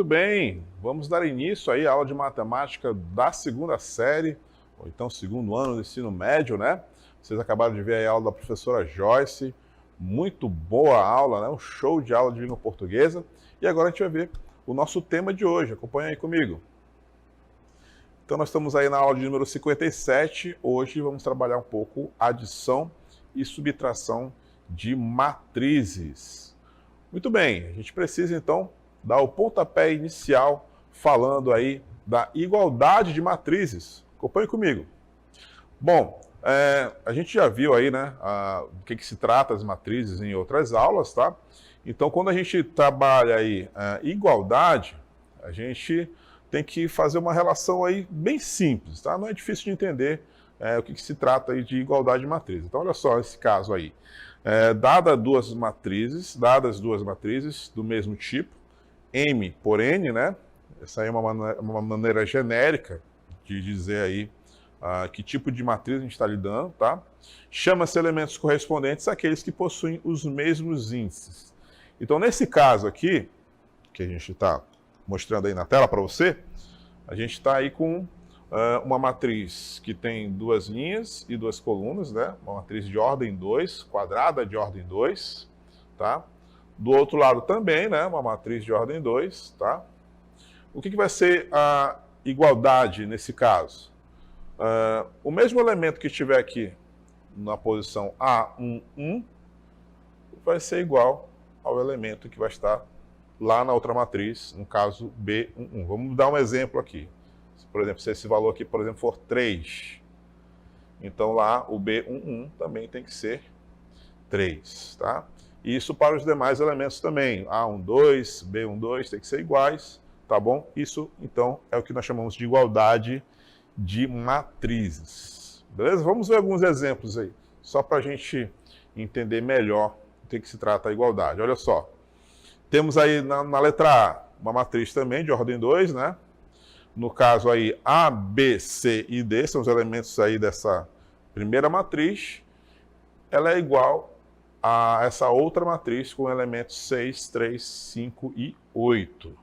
Muito bem, vamos dar início aí à aula de matemática da segunda série, ou então segundo ano do ensino médio, né? Vocês acabaram de ver aí a aula da professora Joyce, muito boa aula, né? Um show de aula de língua portuguesa. E agora a gente vai ver o nosso tema de hoje, acompanha aí comigo. Então nós estamos aí na aula de número 57, hoje vamos trabalhar um pouco adição e subtração de matrizes. Muito bem, a gente precisa então dar o pontapé inicial falando aí da igualdade de matrizes. Acompanhe comigo. Bom, a gente já viu aí, né, do que se trata as matrizes em outras aulas, tá? Então, quando a gente trabalha aí igualdade, a gente tem que fazer uma relação aí bem simples, tá? Não é difícil de entender o que se trata aí de igualdade de matrizes. Então, olha só esse caso aí. Dadas duas matrizes do mesmo tipo, M por N, né? Essa aí é uma maneira genérica de dizer aí que tipo de matriz a gente está lidando, tá? Chama-se elementos correspondentes àqueles que possuem os mesmos índices. Então, nesse caso aqui, que a gente está mostrando aí na tela para você, a gente está aí com uma matriz que tem duas linhas e duas colunas, né? Uma matriz de ordem 2, quadrada de ordem 2, tá? Do outro lado também, né? Uma matriz de ordem 2, tá? O que vai ser a igualdade nesse caso? O mesmo elemento que estiver aqui na posição A11 vai ser igual ao elemento que vai estar lá na outra matriz, no caso B11. Vamos dar um exemplo aqui. Por exemplo, se esse valor aqui, por exemplo, for 3, então lá o B11 também tem que ser 3, tá? E isso para os demais elementos também. A12, B12 tem que ser iguais, tá bom? Isso, então, é o que nós chamamos de igualdade de matrizes. Beleza? Vamos ver alguns exemplos aí, só para a gente entender melhor do que se trata a igualdade. Olha só. Temos aí na letra A uma matriz também de ordem 2, né? No caso aí, A, B, C e D são os elementos aí dessa primeira matriz. Ela é igual a essa outra matriz com elementos 6, 3, 5 e 8,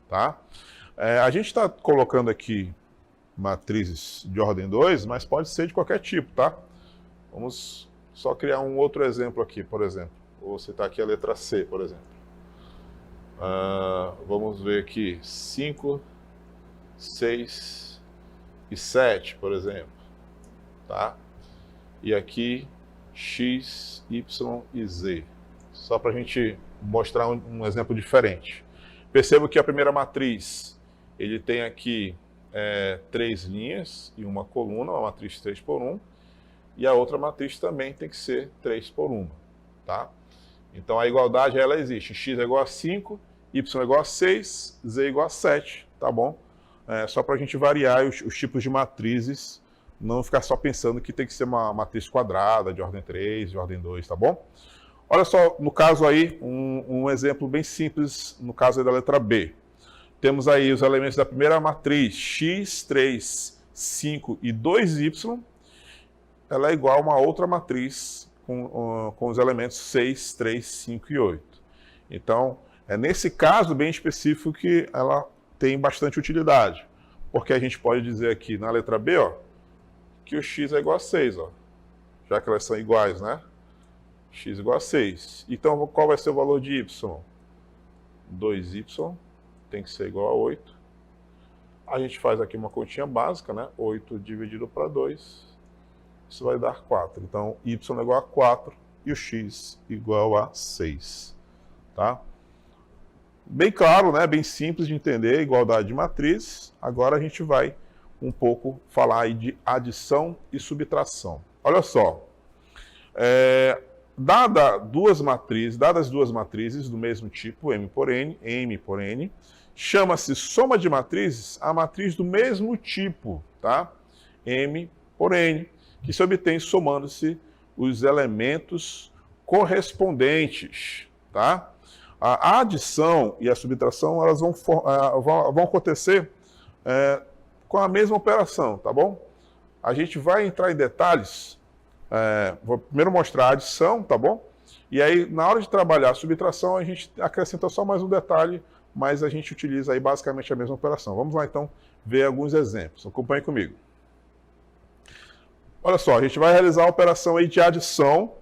tá? A gente está colocando aqui matrizes de ordem 2, mas pode ser de qualquer tipo, tá? Vamos só criar um outro exemplo aqui, por exemplo. Vou citar aqui a letra C, por exemplo. Vamos ver aqui, 5, 6 e 7, por exemplo, tá? E aqui X, Y e Z. Só para a gente mostrar um exemplo diferente. Perceba que a primeira matriz, ele tem aqui 3 linhas e uma coluna, uma matriz 3 por 1, e a outra matriz também tem que ser 3 por 1, tá? Então a igualdade, ela existe. X é igual a 5, Y é igual a 6, Z é igual a 7, tá bom? Só para a gente variar os tipos de matrizes, não ficar só pensando que tem que ser uma matriz quadrada, de ordem 3, de ordem 2, tá bom? Olha só, no caso aí, um exemplo bem simples, no caso aí da letra B. Temos aí os elementos da primeira matriz, x, 3, 5 e 2y, ela é igual a uma outra matriz com os elementos 6, 3, 5 e 8. Então, é nesse caso bem específico que ela tem bastante utilidade, porque a gente pode dizer aqui na letra B, ó, que o x é igual a 6, ó, já que elas são iguais, né? X igual a 6. Então, qual vai ser o valor de y? 2y tem que ser igual a 8. A gente faz aqui uma continha básica, né? 8 dividido para 2, isso vai dar 4. Então, y é igual a 4 e o x igual a 6, tá? Bem claro, né? Bem simples de entender, igualdade de matriz. Agora a gente vai um pouco falar aí de adição e subtração. Olha só, dadas duas matrizes do mesmo tipo, M por N, chama-se soma de matrizes a matriz do mesmo tipo, tá? M por N, que se obtém somando-se os elementos correspondentes, tá? A adição e a subtração, elas vão acontecer com a mesma operação, tá bom? A gente vai entrar em detalhes, vou primeiro mostrar a adição, tá bom? E aí, na hora de trabalhar a subtração, a gente acrescenta só mais um detalhe mas a gente utiliza aí basicamente a mesma operação. Vamos lá então ver alguns exemplos. Acompanhe comigo. Olha só, a gente vai realizar a operação aí de adição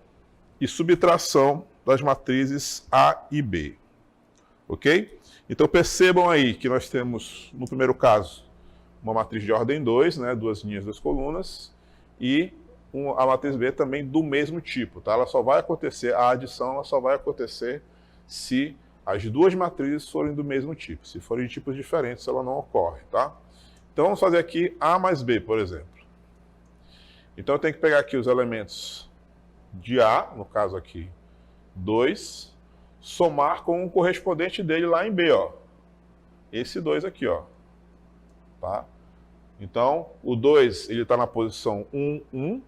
e subtração das matrizes A e B. Ok? Então percebam aí que nós temos, no primeiro caso, uma matriz de ordem 2, né, 2 linhas, 2 colunas, e a matriz B também do mesmo tipo. Tá? Ela só vai acontecer, a adição ela só vai acontecer se as duas matrizes forem do mesmo tipo. Se forem de tipos diferentes, ela não ocorre. Tá? Então vamos fazer aqui A mais B, por exemplo. Então eu tenho que pegar aqui os elementos de A, no caso aqui 2, somar com o correspondente dele lá em B, ó. Esse 2 aqui, ó. Tá? Então, o 2 ele está na posição 1, 1.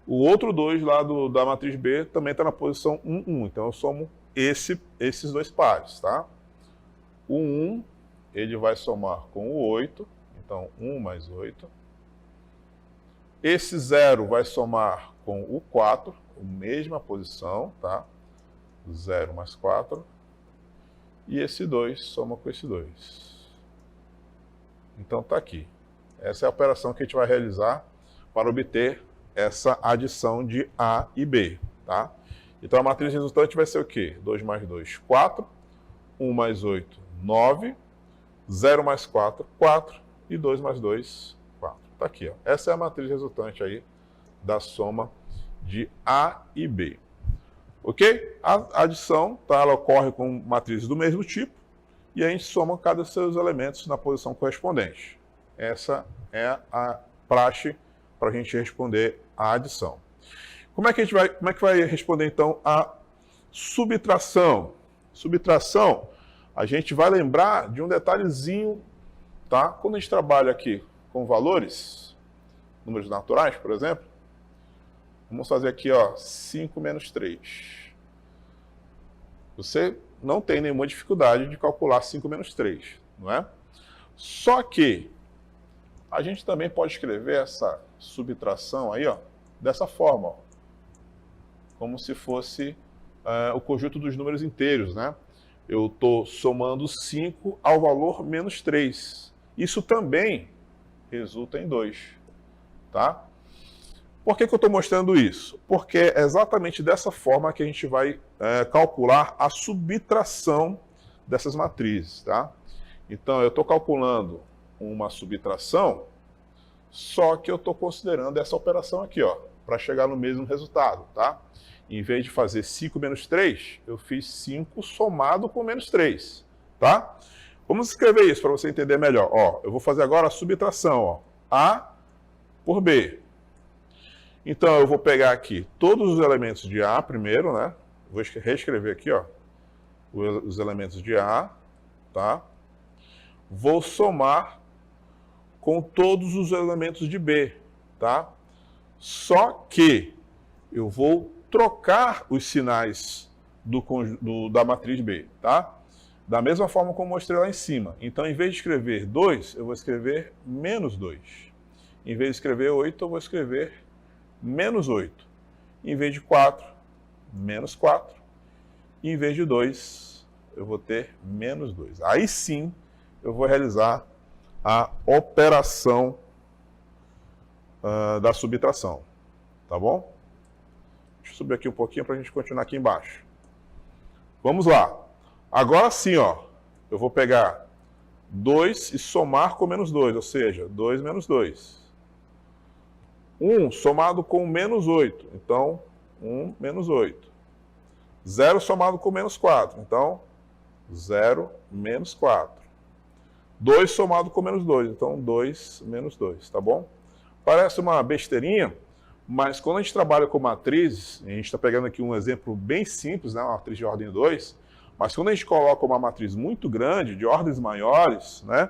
O outro 2 lá da matriz B também está na posição 1, 1. Então, eu somo esses dois pares, tá? O 1, ele vai somar com o 8. Então, 1 mais 8. Esse 0 vai somar com o 4, a mesma posição, tá? 0 mais 4. E esse 2 soma com esse 2. Então, tá aqui. Essa é a operação que a gente vai realizar para obter essa adição de A e B, tá? Então, a matriz resultante vai ser o quê? 2 mais 2, 4. 1 mais 8, 9. 0 mais 4, 4. E 2 mais 2, 4. Tá aqui, ó. Essa é a matriz resultante aí da soma de A e B. Ok? A adição, tá? Ela ocorre com matrizes do mesmo tipo e a gente soma cada um dos seus elementos na posição correspondente. Essa é a praxe para a gente responder a adição. Como é que vai responder então a subtração? Subtração, a gente vai lembrar de um detalhezinho, tá? Quando a gente trabalha aqui com valores, números naturais, por exemplo, vamos fazer aqui, ó, 5 menos 3. Você não tem nenhuma dificuldade de calcular 5 menos 3, não é? Só que a gente também pode escrever essa subtração aí, ó, dessa forma, ó, como se fosse o conjunto dos números inteiros, né? Eu estou somando 5 ao valor menos 3. Isso também resulta em 2, tá? Por que eu estou mostrando isso? Porque é exatamente dessa forma que a gente vai calcular a subtração dessas matrizes, tá? Então, eu estou calculando uma subtração, só que eu estou considerando essa operação aqui, ó, para chegar no mesmo resultado, tá? Em vez de fazer 5 menos 3, eu fiz 5 somado com menos 3, tá? Vamos escrever isso para você entender melhor. Ó, eu vou fazer agora a subtração, ó, A por B. Então, eu vou pegar aqui todos os elementos de A primeiro, né? Vou reescrever aqui, ó, os elementos de A, tá? Vou somar com todos os elementos de B, tá? Só que eu vou trocar os sinais da matriz B, tá? Da mesma forma como mostrei lá em cima. Então, em vez de escrever 2, eu vou escrever menos 2. Em vez de escrever 8, eu vou escrever menos 8. Em vez de 4, menos 4. E em vez de 2, eu vou ter menos 2. Aí sim, eu vou realizar a operação da subtração. Tá bom? Deixa eu subir aqui um pouquinho para a gente continuar aqui embaixo. Vamos lá. Agora sim, ó, eu vou pegar 2 e somar com menos 2, ou seja, 2 menos 2. 1 somado com menos 8, então 1 menos 8. 0 somado com menos 4, então 0 menos 4. 2 somado com menos 2, então 2 menos 2, tá bom? Parece uma besteirinha, mas quando a gente trabalha com matrizes, a gente está pegando aqui um exemplo bem simples, né, uma matriz de ordem 2, mas quando a gente coloca uma matriz muito grande, de ordens maiores, né,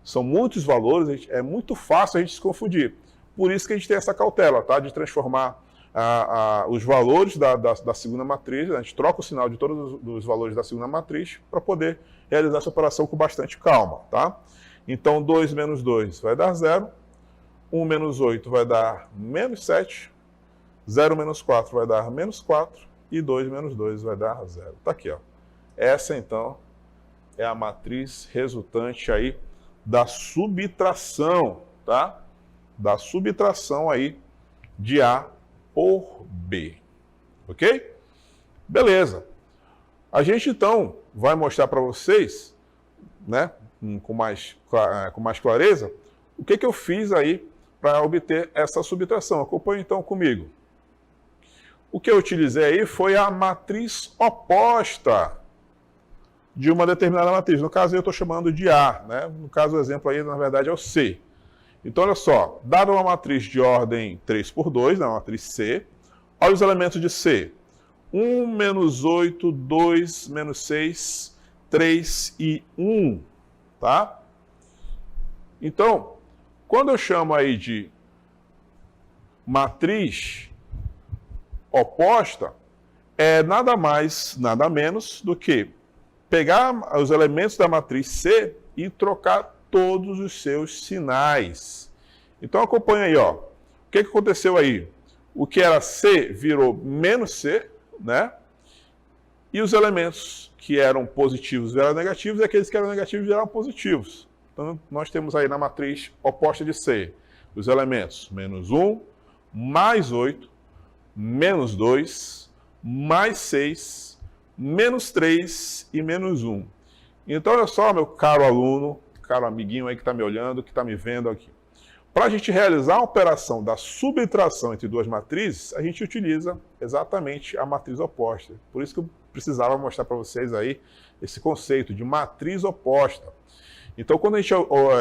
são muitos valores, é muito fácil a gente se confundir. Por isso que a gente tem essa cautela, tá, de transformar os valores da segunda matriz, a gente troca o sinal de todos os valores da segunda matriz para poder realizar essa operação com bastante calma, tá? Então, 2 menos 2 vai dar 0, 1 menos 8 vai dar menos 7, 0 menos 4 vai dar menos 4 e 2 menos 2 vai dar 0. Tá aqui, ó. Essa, então, é a matriz resultante aí da subtração, tá? Da subtração aí de A por B, ok? Beleza. A gente então vai mostrar para vocês, né, com mais clareza, o que eu fiz aí para obter essa subtração. Acompanhe então comigo. O que eu utilizei aí foi a matriz oposta de uma determinada matriz. No caso, eu estou chamando de A, né? No caso, o exemplo aí, na verdade, é o C. Então, olha só, dada uma matriz de ordem 3 por 2, né, uma matriz C, olha os elementos de C. 1, menos 8, 2, menos 6, 3 e 1, tá? Então, quando eu chamo aí de matriz oposta, é nada mais, nada menos do que pegar os elementos da matriz C e trocar todos os seus sinais. Então acompanha aí, ó. O que aconteceu aí? O que era C virou menos C, né? E os elementos que eram positivos viraram negativos, e aqueles que eram negativos viraram positivos. Então nós temos aí na matriz oposta de C os elementos menos 1, mais 8, menos 2, mais 6, menos 3 e menos 1. Então, olha só, meu caro aluno, caro amiguinho aí que está me olhando, que está me vendo aqui. Para a gente realizar a operação da subtração entre duas matrizes, a gente utiliza exatamente a matriz oposta. Por isso que eu precisava mostrar para vocês aí esse conceito de matriz oposta. Então, quando a gente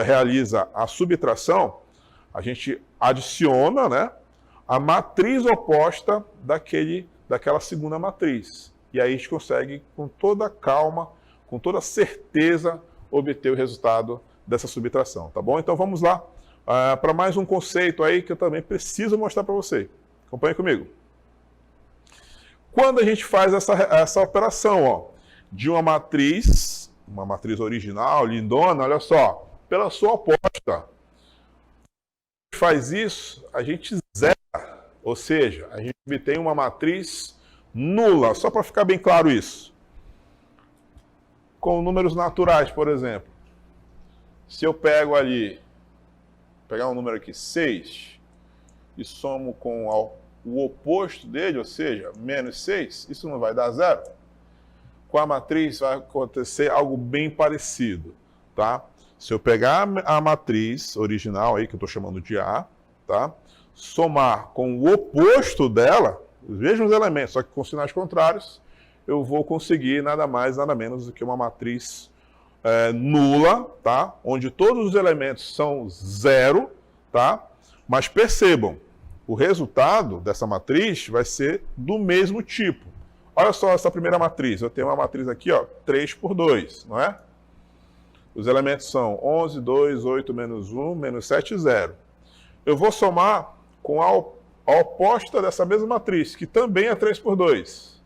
realiza a subtração, a gente adiciona, né, a matriz oposta daquela segunda matriz. E aí a gente consegue, com toda calma, com toda certeza, obter o resultado dessa subtração, tá bom? Então vamos lá para mais um conceito aí que eu também preciso mostrar para você. Acompanhe comigo. Quando a gente faz essa operação, ó, de uma matriz original, lindona, olha só, pela sua oposta, faz isso, a gente zera, ou seja, a gente obtém uma matriz nula, só para ficar bem claro isso. Com números naturais, por exemplo. Se eu pego ali, pegar um número aqui, 6, e somo com o oposto dele, ou seja, menos 6, isso não vai dar zero. Com a matriz vai acontecer algo bem parecido, tá? Se eu pegar a matriz original aí, que eu estou chamando de A, tá? Somar com o oposto dela, os mesmos elementos, só que com sinais contrários, eu vou conseguir nada mais, nada menos do que uma matriz nula, tá? Onde todos os elementos são zero, tá? Mas percebam, o resultado dessa matriz vai ser do mesmo tipo. Olha só essa primeira matriz, eu tenho uma matriz aqui, ó, 3 por 2, não é? Os elementos são 11, 2, 8, menos 1, menos 7, 0. Eu vou somar com a oposta dessa mesma matriz, que também é 3 por 2.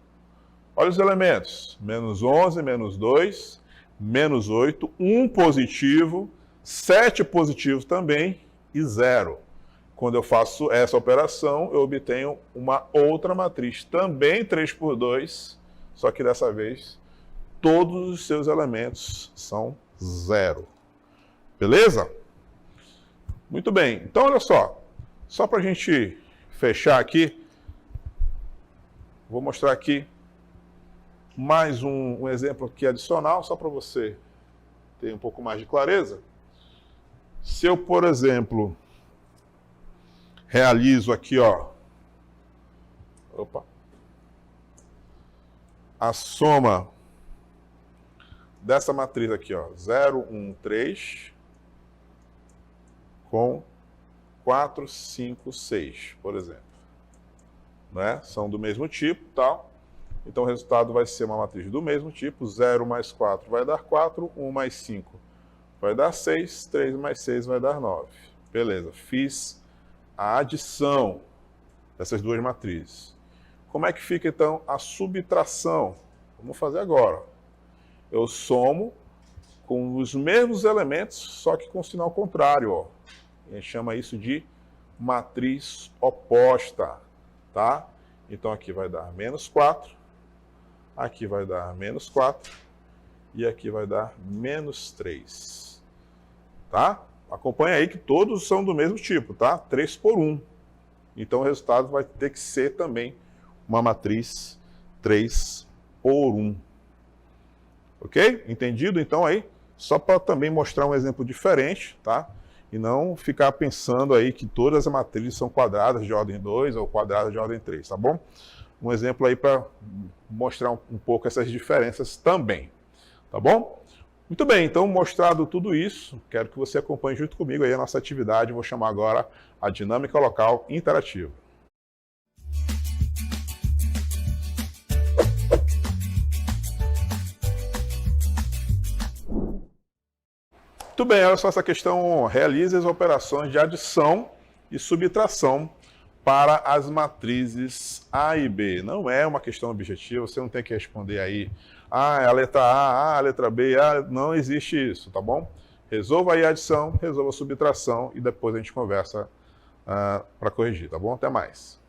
Olha os elementos, menos 11, menos 2, menos 8, 1 positivo, 7 positivo também e 0. Quando eu faço essa operação, eu obtenho uma outra matriz, também 3 por 2, só que dessa vez todos os seus elementos são 0. Beleza? Muito bem. Então, olha só para a gente fechar aqui, vou mostrar aqui mais um exemplo aqui adicional, só para você ter um pouco mais de clareza. Se eu, por exemplo, realizo aqui, ó, a soma dessa matriz aqui, ó, 0, 1, 3, com 4, 5, 6, por exemplo. Né? São do mesmo tipo, tal. Então o resultado vai ser uma matriz do mesmo tipo, 0 mais 4 vai dar 4, 1 mais 5 vai dar 6, 3 mais 6 vai dar 9. Beleza, fiz a adição dessas duas matrizes. Como é que fica então a subtração? Vamos fazer agora. Eu somo com os mesmos elementos, só que com sinal contrário, ó. A gente chama isso de matriz oposta, tá? Então aqui vai dar menos 4, aqui vai dar menos 4, e aqui vai dar menos 3. Tá? Acompanha aí que todos são do mesmo tipo, tá? 3 por 1. Então o resultado vai ter que ser também uma matriz 3 por 1. Ok? Entendido? Então aí, só para também mostrar um exemplo diferente, tá? E não ficar pensando aí que todas as matrizes são quadradas de ordem 2 ou quadradas de ordem 3, tá bom? Um exemplo aí para mostrar um pouco essas diferenças também, tá bom? Muito bem, então mostrado tudo isso, quero que você acompanhe junto comigo aí a nossa atividade, vou chamar agora a dinâmica local interativa. Muito bem, olha só essa questão. Realize as operações de adição e subtração para as matrizes A e B. Não é uma questão objetiva, você não tem que responder aí, é a letra A, a letra B, não existe isso, tá bom? Resolva aí a adição, resolva a subtração e depois a gente conversa para corrigir, tá bom? Até mais.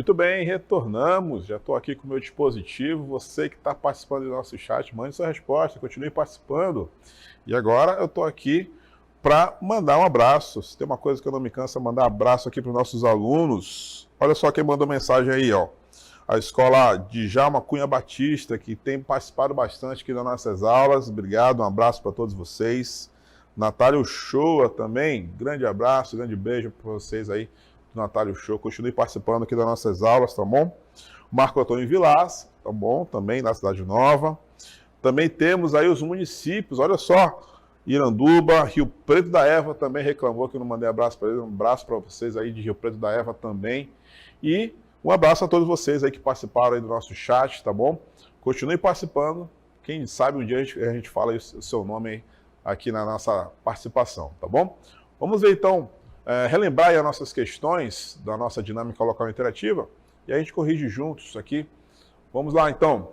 Muito bem, retornamos. Já estou aqui com o meu dispositivo. Você que está participando do nosso chat, mande sua resposta, continue participando. E agora eu estou aqui para mandar um abraço. Se tem uma coisa que eu não me canso, é mandar abraço aqui para os nossos alunos. Olha só quem mandou mensagem aí, ó. A escola Djalma Cunha Batista, que tem participado bastante aqui das nossas aulas. Obrigado, um abraço para todos vocês. Natália Uchoa também, grande abraço, grande beijo para vocês aí. Natália Show, continue participando aqui das nossas aulas, tá bom? Marco Antônio Vilas, tá bom? Também na Cidade Nova. Também temos aí os municípios, olha só, Iranduba, Rio Preto da Eva também reclamou que eu não mandei abraço para eles. Um abraço para vocês aí de Rio Preto da Eva também. E um abraço a todos vocês aí que participaram aí do nosso chat, tá bom? Continue participando. Quem sabe um dia a gente fala o seu nome aí aqui na nossa participação, tá bom? Vamos ver então. Relembrar aí as nossas questões da nossa dinâmica local interativa e a gente corrige juntos aqui. Vamos lá então.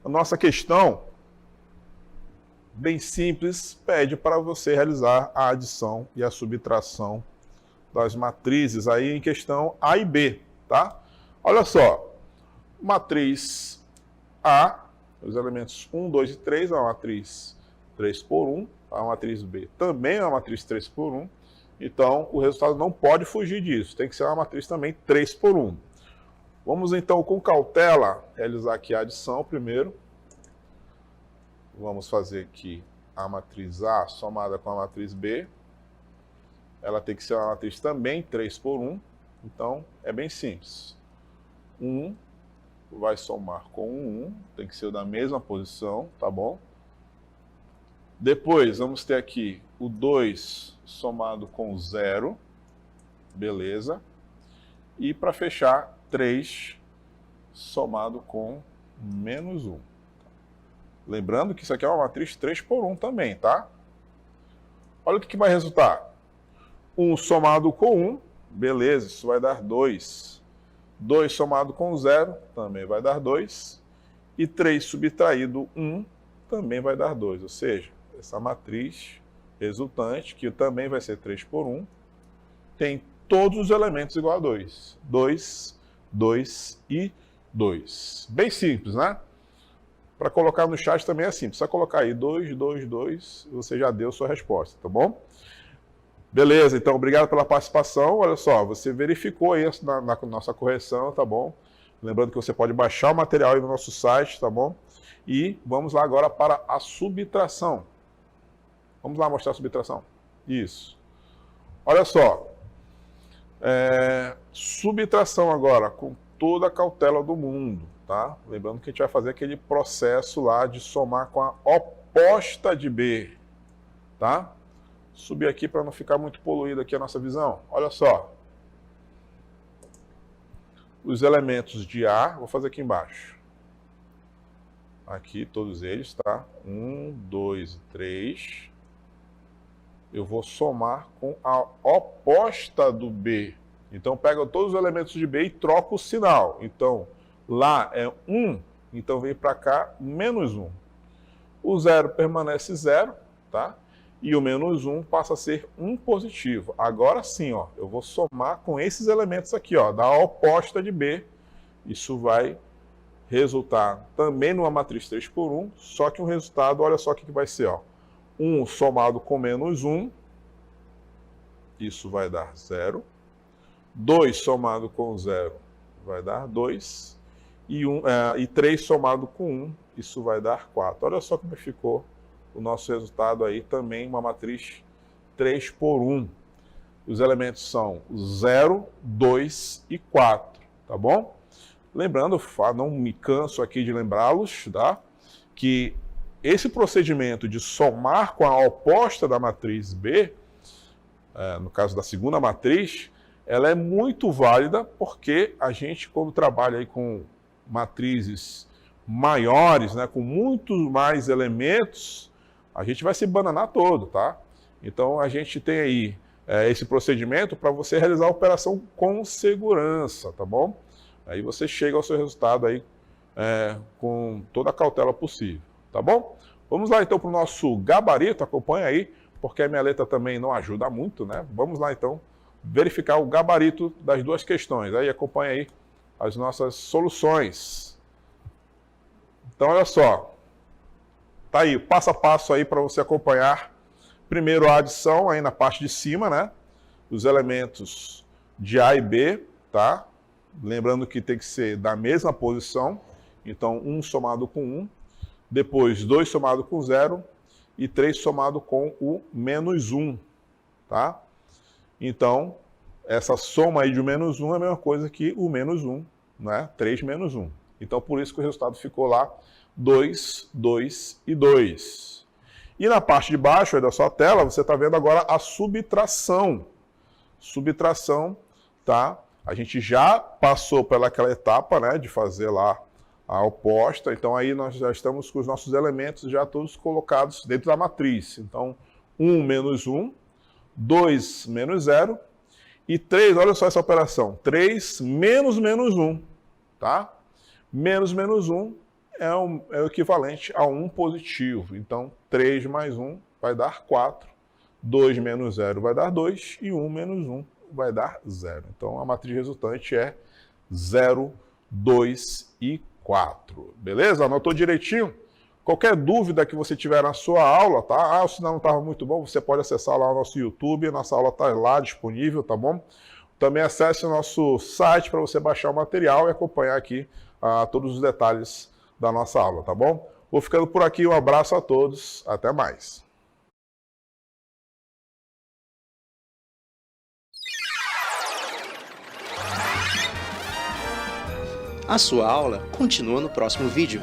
A nossa questão, bem simples, pede para você realizar a adição e a subtração das matrizes aí em questão A e B, tá? Olha só, matriz A, os elementos 1, 2 e 3 é uma matriz 3 por 1, a matriz B também é uma matriz 3 por 1. Então, o resultado não pode fugir disso. Tem que ser uma matriz também 3 por 1. Vamos, então, com cautela, realizar aqui a adição primeiro. Vamos fazer aqui a matriz A somada com a matriz B. Ela tem que ser uma matriz também 3 por 1. Então, é bem simples. 1 vai somar com 1. Tem que ser da mesma posição, tá bom? Depois, vamos ter aqui o 2 somado com 0, beleza. E para fechar, 3 somado com menos 1. Lembrando que isso aqui é uma matriz 3 por 1 também, tá? Olha o que vai resultar. 1 somado com 1, beleza, isso vai dar 2. 2 somado com 0, também vai dar 2. E 3 subtraído 1, também vai dar 2, ou seja, essa matriz resultante, que também vai ser 3 por 1, tem todos os elementos igual a 2. 2, 2 e 2. Bem simples, né? Para colocar no chat também é simples. Só colocar aí 2, 2, 2, você já deu sua resposta, tá bom? Beleza, então obrigado pela participação. Olha só, você verificou isso na nossa correção, tá bom? Lembrando que você pode baixar o material aí no nosso site, tá bom? E vamos lá agora para a subtração. Vamos lá mostrar a subtração. Isso. Olha só. Subtração agora, com toda a cautela do mundo, tá? Lembrando que a gente vai fazer aquele processo lá de somar com a oposta de B, tá? Subir aqui para não ficar muito poluída aqui a nossa visão. Olha só. Os elementos de A, vou fazer aqui embaixo. Aqui, todos eles, tá? 1, 2 e 3. Eu vou somar com a oposta do B. Então, pega todos os elementos de B e troca o sinal. Então, lá é 1, então vem para cá menos 1. O 0 permanece 0, tá? E o menos 1 passa a ser 1 positivo. Agora sim, ó, eu vou somar com esses elementos aqui, ó, da oposta de B. Isso vai resultar também numa matriz 3 por 1, só que um resultado, olha só o que vai ser, ó. 1 somado com menos 1, isso vai dar 0. 2 somado com 0 vai dar 2. E 3 somado com 1, isso vai dar 4. Olha só como ficou o nosso resultado aí, também uma matriz 3 por 1. Os elementos são 0, 2 e 4, tá bom? Lembrando, não me canso aqui de lembrá-los, tá? Que esse procedimento de somar com a oposta da matriz B, no caso da segunda matriz, ela é muito válida porque a gente, quando trabalha aí com matrizes maiores, né, com muitos mais elementos, a gente vai se bananar todo, tá? Então a gente tem aí esse procedimento para você realizar a operação com segurança, tá bom? Aí você chega ao seu resultado aí com toda a cautela possível, tá bom? Vamos lá então para o nosso gabarito, acompanha aí, porque a minha letra também não ajuda muito, né? Vamos lá então verificar o gabarito das duas questões, aí acompanha aí as nossas soluções. Então, olha só. Tá aí, passo a passo aí para você acompanhar. Primeiro a adição aí na parte de cima, né? Os elementos de A e B, tá? Lembrando que tem que ser da mesma posição. Então, 1 somado com 1. Depois, 2 somado com 0. E 3 somado com o menos 1, tá? Então, essa soma aí de menos 1 é a mesma coisa que o menos 1, né? 3 menos 1. Então, por isso que o resultado ficou lá 2, 2 e 2. E na parte de baixo aí da sua tela, você está vendo agora a subtração. Subtração, tá? A gente já passou pelaquela etapa, né, de fazer lá a oposta. Então, aí nós já estamos com os nossos elementos já todos colocados dentro da matriz. Então, 1 menos 1, 2 menos 0 e 3, olha só essa operação, 3 menos menos 1, tá? Menos menos 1 é o equivalente a 1 positivo. Então, 3 mais 1 vai dar 4, 2 menos 0 vai dar 2 e 1 menos 1 vai dar 0. Então, a matriz resultante é 0, 2 e 4. Beleza? Anotou direitinho? Qualquer dúvida que você tiver na sua aula, tá? O sinal não estava muito bom, você pode acessar lá o nosso YouTube, nossa aula está lá disponível, tá bom? Também acesse o nosso site para você baixar o material e acompanhar aqui todos os detalhes da nossa aula, tá bom? Vou ficando por aqui, um abraço a todos, até mais. A sua aula continua no próximo vídeo.